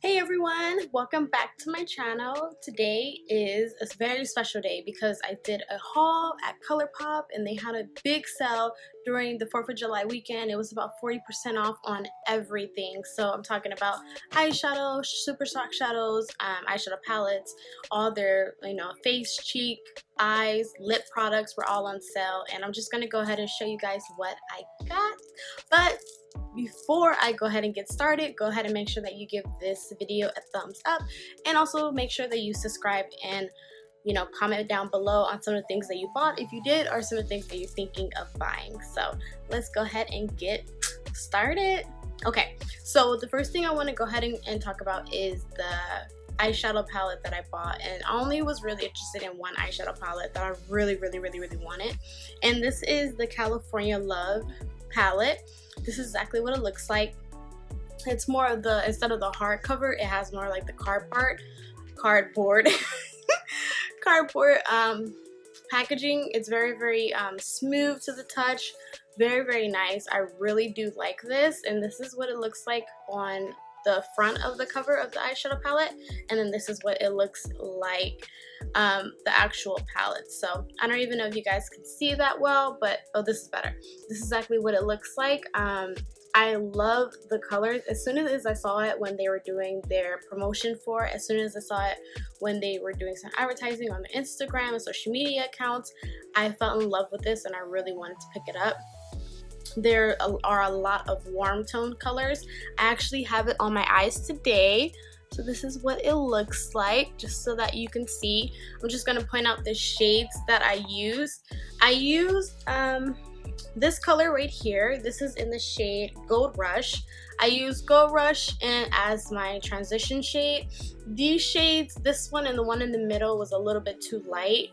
Hey everyone, welcome back to my channel. Today is a very special day because I did a haul at Colourpop and they had a big sale during the 4th of July weekend. It was about 40% off on everything. So I'm talking about eyeshadow, super soft shadows, eyeshadow palettes, all their face, cheek, eyes, lip products were all on sale, and I'm just gonna go ahead and show you guys what I got. But before I go ahead and get started, go ahead and make sure that you give this video a thumbs up, and also make sure that you subscribe and comment down below on some of the things that you bought if you did, or some of the things that you're thinking of buying. So let's go ahead and get started. Okay, so the first thing I want to go ahead and talk about is the eyeshadow palette that I bought, and I only was really interested in one eyeshadow palette that I really wanted, and this is the California Love palette. This is exactly what it looks like. It's more of the, instead of the hardcover, it has more like the cardboard cardboard packaging. It's very smooth to the touch, very nice. I really do like this, and this is what it looks like on the front of the cover of the eyeshadow palette, and then this is what it looks like the actual palette. So I don't even know if you guys can see that well, but oh, this is better. This is exactly what it looks like. I love the colors. As soon as I saw it when they were doing their promotion for it, as soon as I saw it when they were doing some advertising on their Instagram and social media accounts, I fell in love with this and I really wanted to pick it up. There are a lot of warm tone colors. I actually have it on my eyes today, so this is what it looks like, just so that you can see. I'm just going to point out the shades that I used. I used this color right here. This is in the shade Gold Rush. I used Gold Rush as my transition shade. These shades, this one and the one in the middle, was a little bit too light.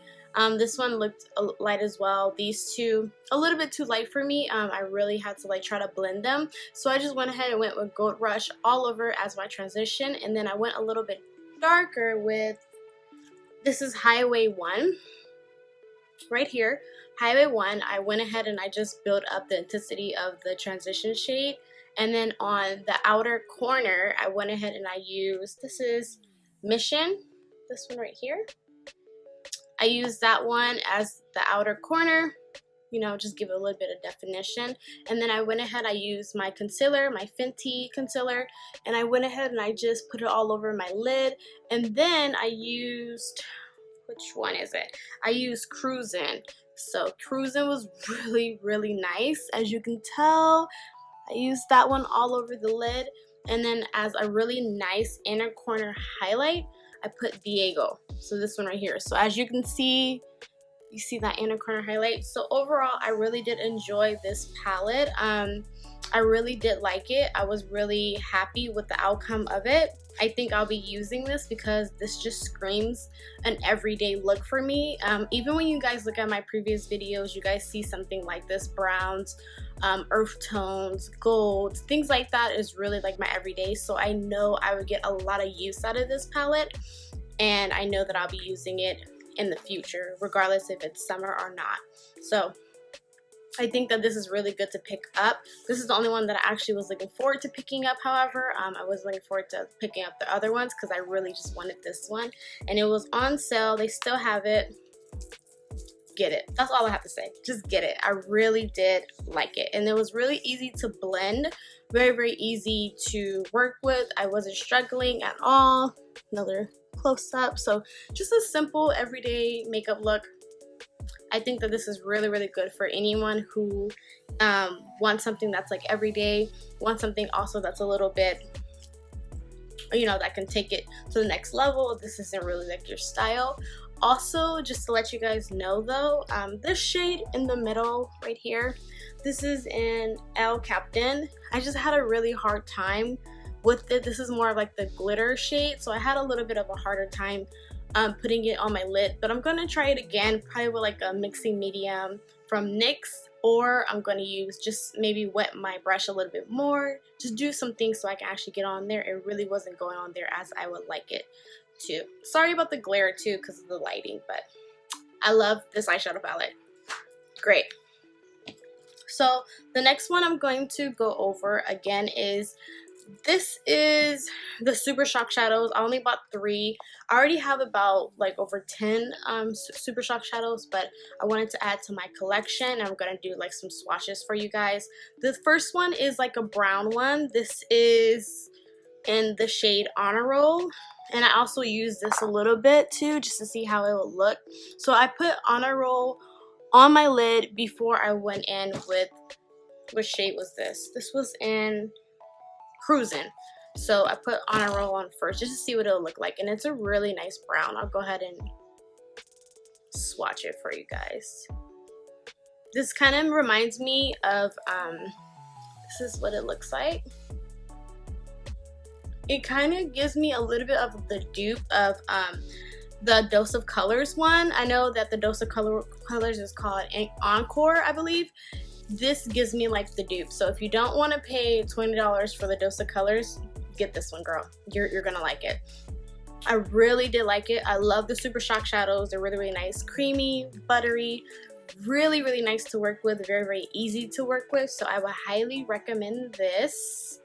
This one looked light as well. These two, a little bit too light for me. I really had to try to blend them. So I just went ahead and went with Gold Rush all over as my transition. And then I went a little bit darker with, this is Highway 1. Right here, Highway 1, I went ahead and I just built up the intensity of the transition shade. And then on the outer corner, I went ahead and I used, this is Mission, this one right here. I used that one as the outer corner, just give it a little bit of definition. And then I went ahead, I used my concealer, my Fenty concealer, and I went ahead and I just put it all over my lid. And then I used, which one is it? I used Cruisin'. So Cruisin' was really nice. As you can tell, I used that one all over the lid. And then as a really nice inner corner highlight, I put Diego. So this one right here. So as you can see, you see that inner corner highlight. So overall, I really did enjoy this palette. I really did like it. I was really happy with the outcome of it. I think I'll be using this because this just screams an everyday look for me. Even when you guys look at my previous videos, you guys see something like this, browns, earth tones, golds, things like that is really like my everyday. So I know I would get a lot of use out of this palette, and I know that I'll be using it in the future, regardless if it's summer or not. So I think that this is really good to pick up. This is the only one that I actually was looking forward to picking up. However, I was looking forward to picking up the other ones because I really just wanted this one, and it was on sale. They still have it. Get it. That's all I have to say. Just get it. I really did like it, and it was really easy to blend, very easy to work with. I wasn't struggling at all. Another close up. So just a simple everyday makeup look. I think that this is really good for anyone who wants something that's like everyday, wants something also that's a little bit, that can take it to the next level. This isn't really like your style. Also, just to let you guys know though, this shade in the middle right here, this is in El Captain. I just had a really hard time with it. This is more like the glitter shade, so I had a little bit of a harder time putting it on my lid, but I'm gonna try it again, probably with like a mixing medium from NYX, or I'm gonna use, just maybe wet my brush a little bit more, just do some things so I can actually get on there. It really wasn't going on there as I would like it to. Sorry about the glare too because of the lighting, but I love this eyeshadow palette. Great. So the next one I'm going to go over again is This is the Super Shock Shadows. I only bought 3. I already have about like over 10 Super Shock Shadows, but I wanted to add to my collection. I'm going to do like some swatches for you guys. The first one is like a brown one. This is in the shade Honor Roll. And I also use this a little bit too, just to see how it will look. So I put Honor Roll on my lid before I went in with, what shade was this? This was in Cruisin'. So I put Honor Roll on first just to see what it'll look like. And it's a really nice brown. I'll go ahead and swatch it for you guys. This kind of reminds me of, this is what it looks like. It kind of gives me a little bit of the dupe of the Dose of Colors one. I know that the Dose of Colors is called Encore, I believe. This gives me like the dupe. So if you don't want to pay $20 for the Dose of Colors, get this one, girl. You're gonna like it. I really did like it. I love the Super Shock Shadows. They're really, really nice. Creamy, buttery, really, really nice to work with. Very, very easy to work with. So I would highly recommend this.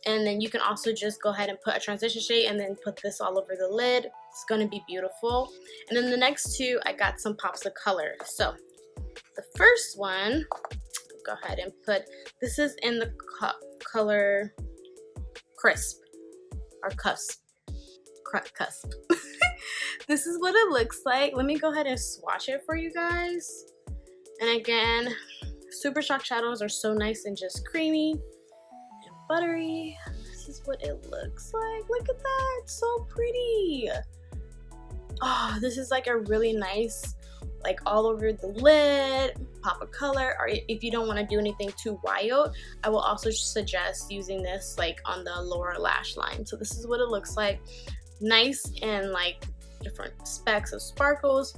And then you can also just go ahead and put a transition shade and then put this all over the lid. It's going to be beautiful. And then the next two, I got some pops of color. So the first one, go ahead and put, this is in the color Crisp or Cusp. Cusp. This is what it looks like. Let me go ahead and swatch it for you guys. And again, Super Shock Shadows are so nice and just creamy. Buttery. This is what it looks like. Look at that, it's so pretty. Oh, this is like a really nice, like all over the lid pop of color. Or if you don't want to do anything too wild, I will also suggest using this like on the lower lash line. So this is what it looks like. Nice and like different specks of sparkles.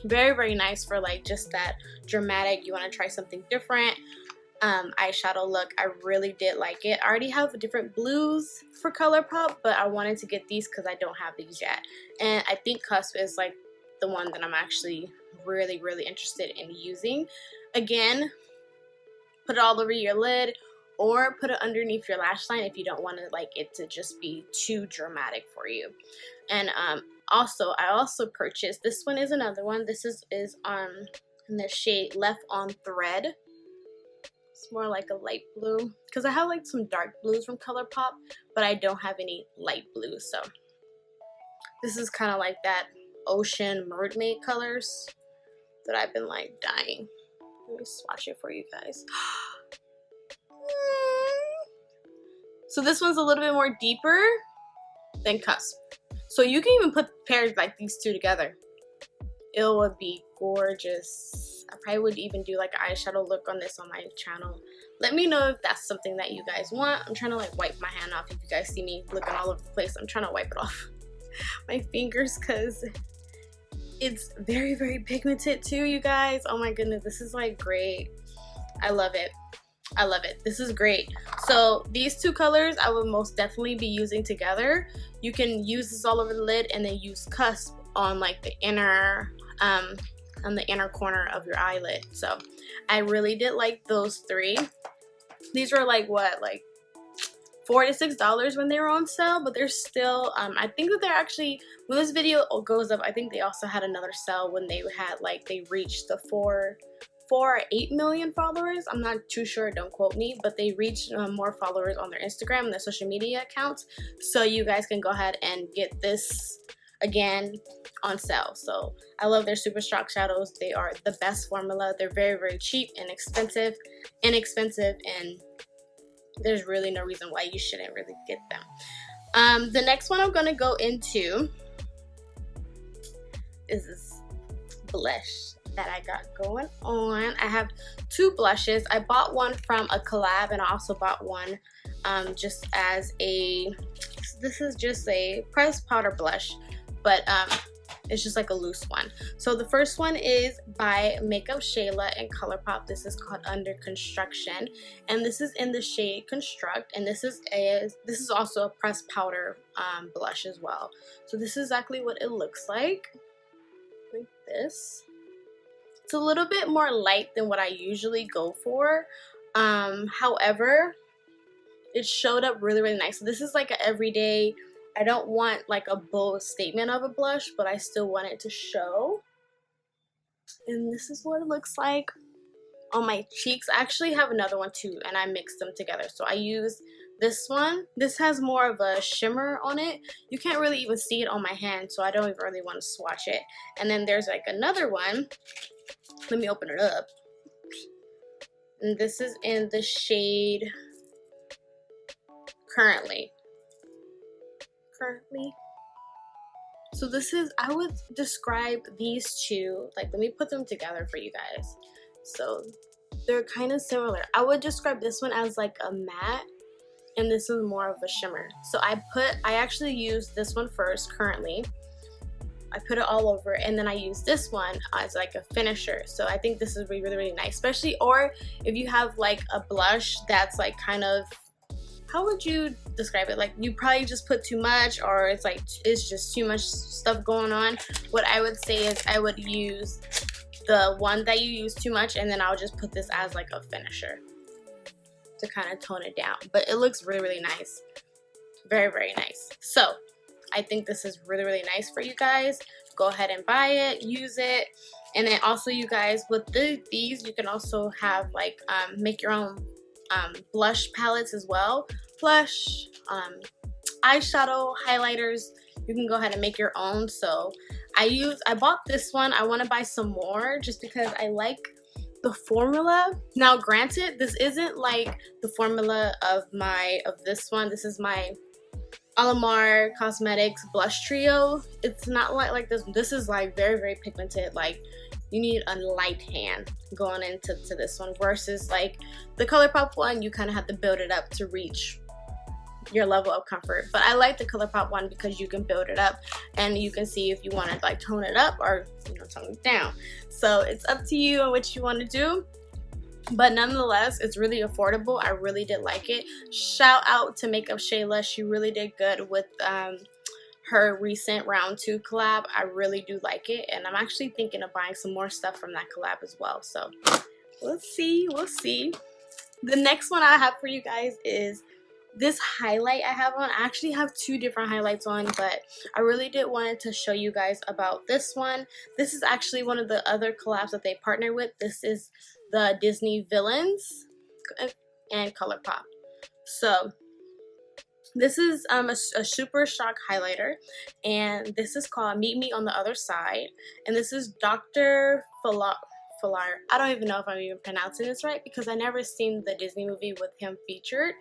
Very, very nice for like just that dramatic, you want to try something different eyeshadow look. I really did like it. I already have different blues for Colourpop, but I wanted to get these because I don't have these yet. And I think Cusp is like the one that I'm actually really, really interested in using. Again, put it all over your lid or put it underneath your lash line if you don't want to like it to just be too dramatic for you. And also, I also purchased, this one is another one. This is in the shade Left on Thread. It's more like a light blue because I have like some dark blues from Colourpop, but I don't have any light blues. So this is kind of like that ocean mermaid colors that I've been like dying. Let me swatch it for you guys. So this one's a little bit more deeper than Cusp. So you can even pair like these two together. It would be gorgeous. I probably would even do like an eyeshadow look on this on my channel. Let me know if that's something that you guys want. I'm trying to like wipe my hand off. If you guys see me looking all over the place, I'm trying to wipe it off my fingers because it's very, very pigmented too, you guys. Oh my goodness, this is like great. I love it. I love it. This is great. So these two colors I will most definitely be using together. You can use this all over the lid and then use Cusp on like the inner on the inner corner of your eyelid. So I really did like those three. These were like what, like $4 to $6 when they were on sale, but they're still I think that they're actually, when this video goes up, I think they also had another sale when they had like they reached the 4 or 8 million followers. I'm not too sure, don't quote me, but they reached more followers on their Instagram and their social media accounts. So you guys can go ahead and get this again on sale. So I love their Super Shock Shadows. They are the best formula. They're very, very cheap and inexpensive, and there's really no reason why you shouldn't really get them. The next one I'm going to go into is this blush that I got going on. I have two blushes. I bought one from a collab and I also bought one just as a, this is just a pressed powder blush, but it's just like a loose one. So the first one is by Makeup Shayla and Colourpop. This is called Under Construction, and this is in the shade Construct, and this is also a pressed powder blush as well. So this is exactly what it looks like this. It's a little bit more light than what I usually go for. However, it showed up really, really nice. So this is like an everyday, I don't want like a bold statement of a blush, but I still want it to show. And this is what it looks like on my cheeks. I actually have another one too, and I mixed them together. So I use this one. This has more of a shimmer on it. You can't really even see it on my hand, so I don't even really want to swatch it. And then there's like another one. Let me open it up. And this is in the shade Currently. So this is, I would describe these two, like, let me put them together for you guys. So they're kind of similar. I would describe this one as like a matte, and this is more of a shimmer. So I actually used this one first, Currently. I put it all over, and then I use this one as like a finisher. So I think this is really, really, really nice, especially, or if you have like a blush that's like kind of, how would you describe it? Like, you probably just put too much, or it's like, it's just too much stuff going on. What I would say is I would use the one that you use too much, and then I'll just put this as like a finisher to kind of tone it down. But it looks really, really nice. Very, very nice. So I think this is really, really nice for you guys. Go ahead and buy it, use it. And then also, you guys, with these, you can also have like make your own blush palettes as well. Blush, eyeshadow, highlighters, you can go ahead and make your own. So I bought this one. I want to buy some more just because I like the formula. Now granted, this isn't like the formula of this one. This is my Alamar Cosmetics blush trio. It's not like this. This is like very, very pigmented. Like, you need a light hand going into this one, versus like the Colourpop one, you kind of have to build it up to reach your level of comfort. But I like the Colourpop one because you can build it up, and you can see if you want to like tone it up or, you know, tone it down. So it's up to you on what you want to do. But nonetheless, it's really affordable. I really did like it. Shout out to Makeup Shayla. She really did good with her recent round 2 collab. I really do like it, and I'm actually thinking of buying some more stuff from that collab as well. So we'll see. The next one I have for you guys is this highlight I have on. I actually have 2 different highlights on, but I really did wanted to show you guys about this one. This is actually one of the other collabs that they partner with. This is the Disney Villains and Colourpop. So this is a super shock highlighter, and this is called Meet Me on the Other Side, and this is Dr. Falar. I don't even know if I'm even pronouncing this right because I never seen the Disney movie with him featured.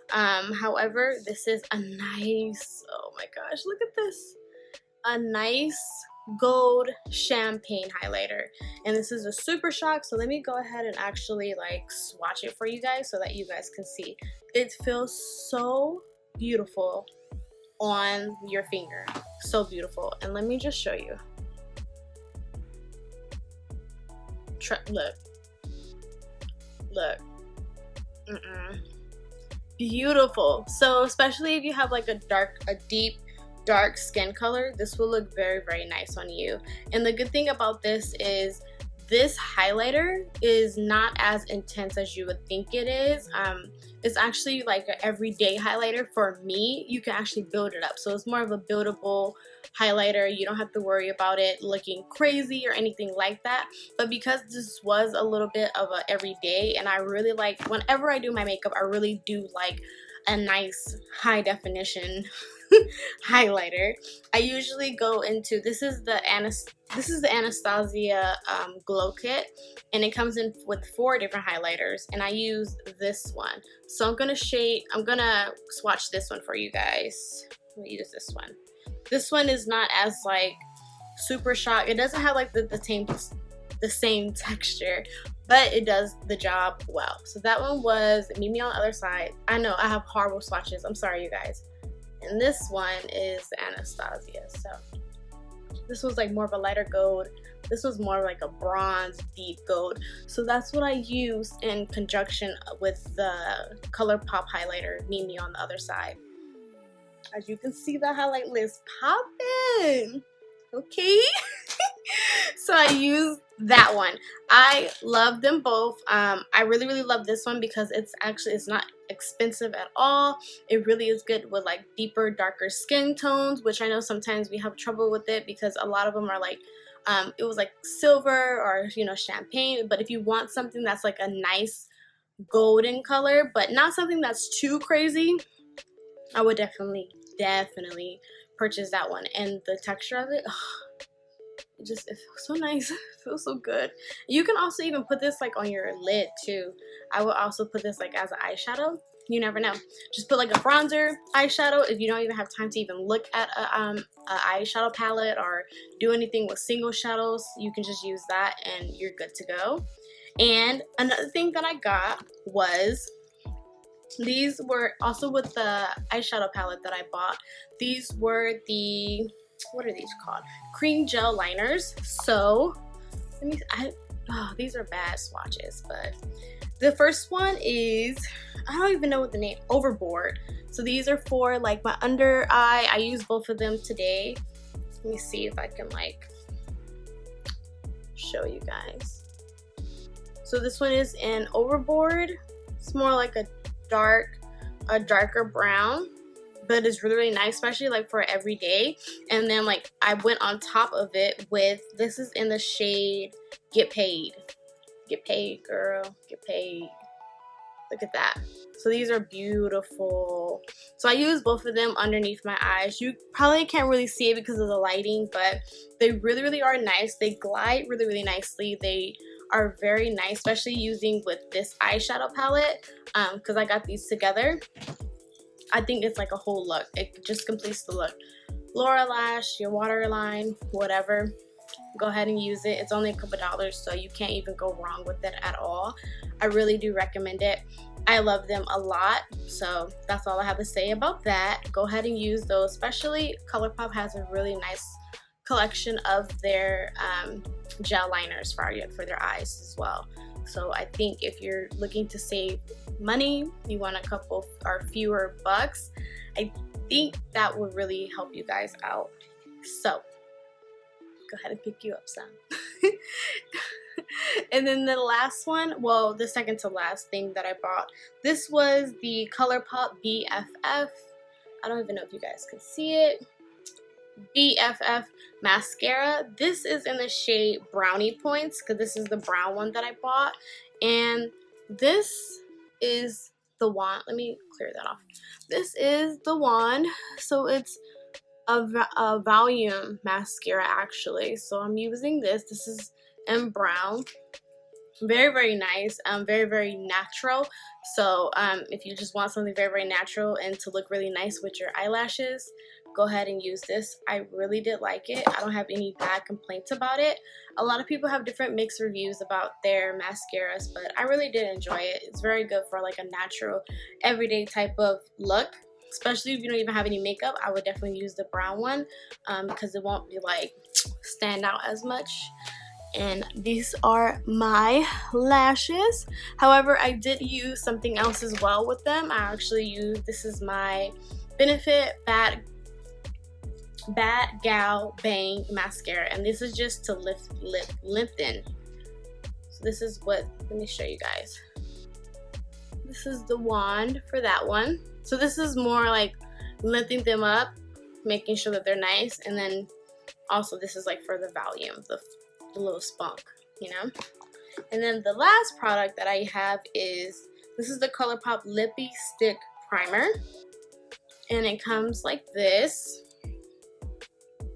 However, this is a nice, oh my gosh, look at this, a nice gold champagne highlighter, and this is a super shock. So let me go ahead and actually like swatch it for you guys so that you guys can see. It feels so beautiful on your finger, so beautiful. And let me just show you. Look. Beautiful. So especially if you have like a deep dark skin color, this will look very, very nice on you. And the good thing about this is this highlighter is not as intense as you would think it is. It's actually like an everyday highlighter. For me, you can actually build it up, so it's more of a buildable highlighter. You don't have to worry about it looking crazy or anything like that. But because this was a little bit of a everyday, and I really like, whenever I do my makeup, I really do like a nice high definition highlighter. I usually go into, this is the Anastasia glow kit, and it comes in with 4 different highlighters, and I use this one. So I'm gonna swatch this one for you guys. I'm gonna use this one. This one is not as like super shock. It doesn't have like the same texture, but it does the job well. So that one was Meet Me on the Other Side. I know I have horrible swatches, I'm sorry you guys. And this one is Anastasia. So this was like more of a lighter gold. This was more like a bronze deep gold. So that's what I used in conjunction with the Colourpop highlighter, Meet Me on the Other Side. As you can see, the highlight list popping. Okay. So I used that one. I love them both. I really, really love this one because it's expensive at all. It really is good with like deeper, darker skin tones, which I know sometimes we have trouble with it because a lot of them are like it was like silver or, you know, champagne. But if you want something that's like a nice golden color but not something that's too crazy, I would definitely purchase that one. And the texture of it, it feels so nice. It feels so good. You can also even put this like on your lid too. I would also put this like as an eyeshadow. You never know. Just put like a bronzer eyeshadow. If you don't even have time to even look at a eyeshadow palette or do anything with single shadows, you can just use that and you're good to go. And another thing that I got was, these were also with the eyeshadow palette that I bought. These were the, what are these called? Cream gel liners. So let me, these are bad swatches, but the first one is, I don't even know what the name, Overboard. So these are for like my under eye. I use both of them today. Let me see if I can like show you guys. So this one is in Overboard. It's more like a darker brown, but it's really, really nice, especially like for every day. And then like I went on top of it with, this is in the shade Get Paid. Get paid, girl. Get paid. Look at that. So these are beautiful. So I use both of them underneath my eyes. You probably can't really see it because of the lighting, but they really, really are nice. They glide really, really nicely. They are very nice, especially using with this eyeshadow palette, because I got these together. I think it's like a whole look. It just completes the look. Lower lash, your waterline, whatever. Go ahead and use it. It's only a couple dollars, so you can't even go wrong with it at all. I really do recommend it. I love them a lot. So that's all I have to say about that. Go ahead and use those. Especially Colourpop has a really nice collection of their gel liners for their eyes as well. So I think if you're looking to save money, you want a couple or fewer bucks, I think that would really help you guys out. So go ahead and pick you up some. And then the last one, well, the second to last thing that I bought, this was the Colourpop BFF. I don't even know if you guys can see it. BFF mascara. This is in the shade Brownie Points, because this is the brown one that I bought. And this is the wand. Let me clear that off. This is the wand. So it's a volume mascara actually. So I'm using this. This is in brown. Very, very nice. Very, very natural. So if you just want something very, very natural and to look really nice with your eyelashes, go ahead and use this. I really did like it. I don't have any bad complaints about it. A lot of people have different mixed reviews about their mascaras, but I really did enjoy it. It's very good for like a natural, everyday type of look. Especially if you don't even have any makeup, I would definitely use the brown one because it won't be like stand out as much. And these are my lashes. However, I did use something else as well with them. I actually used, this is my Benefit Bad Gal Bang mascara, and this is just to lengthen. So this is what, let me show you guys. This is the wand for that one. So this is more like lifting them up, making sure that they're nice, and then also this is like for the volume, the little spunk, you know. And then the last product that I have is, this is the Colourpop Lippie Stick Primer, and it comes like this.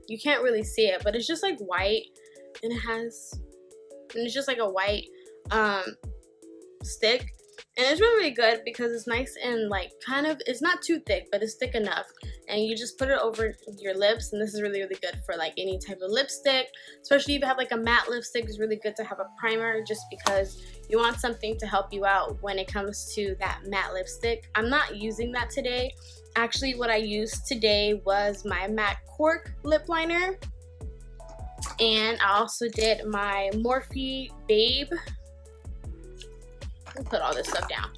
You can't really see it, but it's just like white, and it's just like a white stick. And it's really, really good because it's nice and like kind of, it's not too thick, but it's thick enough. And you just put it over your lips, and this is really, really good for like any type of lipstick. Especially if you have like a matte lipstick, it's really good to have a primer just because you want something to help you out when it comes to that matte lipstick. I'm not using that today. Actually, what I used today was my MAC Cork lip liner. And I also did my Morphe Babe. Put all this stuff down.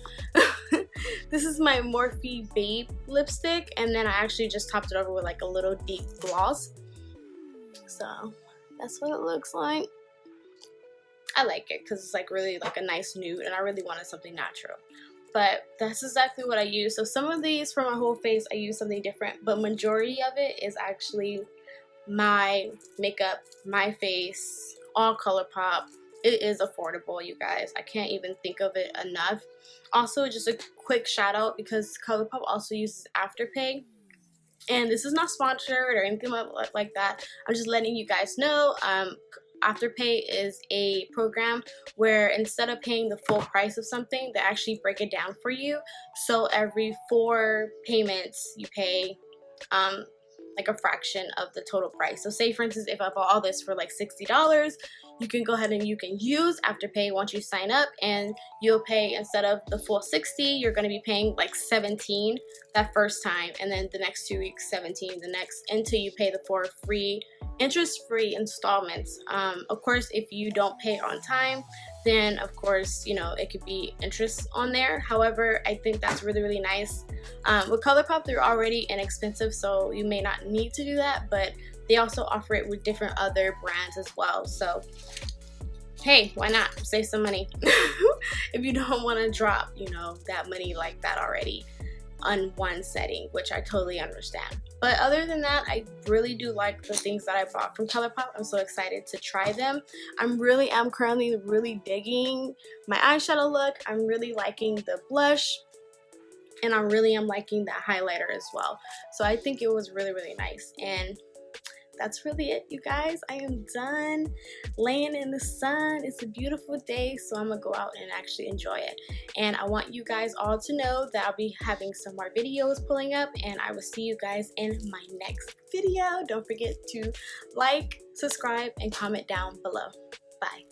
This is my Morphe Babe lipstick, and then I actually just topped it over with like a little deep gloss. So that's what it looks like. I like it because it's like really like a nice nude, and I really wanted something natural. but that's exactly what I use. So some of these for my whole face I use something different, but majority of it is actually my makeup, my face, all Colourpop. It is affordable, you guys. I can't even think of it enough. Also, just a quick shout out because Colourpop also uses Afterpay. And this is not sponsored or anything like that. I'm just letting you guys know. Afterpay is a program where instead of paying the full price of something, they actually break it down for you. So every 4 payments, you pay like a fraction of the total price. So say for instance, if I bought all this for like $60, you can go ahead and you can use Afterpay once you sign up, and you'll pay, instead of the full 60, you're going to be paying like 17 that first time, and then the next 2 weeks 17, the next, until you pay the 4 free interest-free installments. Of course, if you don't pay on time, then of course, you know, it could be interest on there. However, I think that's really, really nice. With Colourpop, they're already inexpensive, so you may not need to do that, but they also offer it with different other brands as well. So hey, why not save some money if you don't want to drop, you know, that money like that already on one setting, which I totally understand. But other than that, I really do like the things that I bought from Colourpop. I'm so excited to try them. I'm currently really digging my eyeshadow look. I'm really liking the blush, and I really am liking that highlighter as well. So I think it was really, really nice. And that's really it, you guys. I am done laying in the sun. It's a beautiful day, so I'm gonna go out and actually enjoy it. And I want you guys all to know that I'll be having some more videos pulling up, and I will see you guys in my next video. Don't forget to like, subscribe, and comment down below. Bye.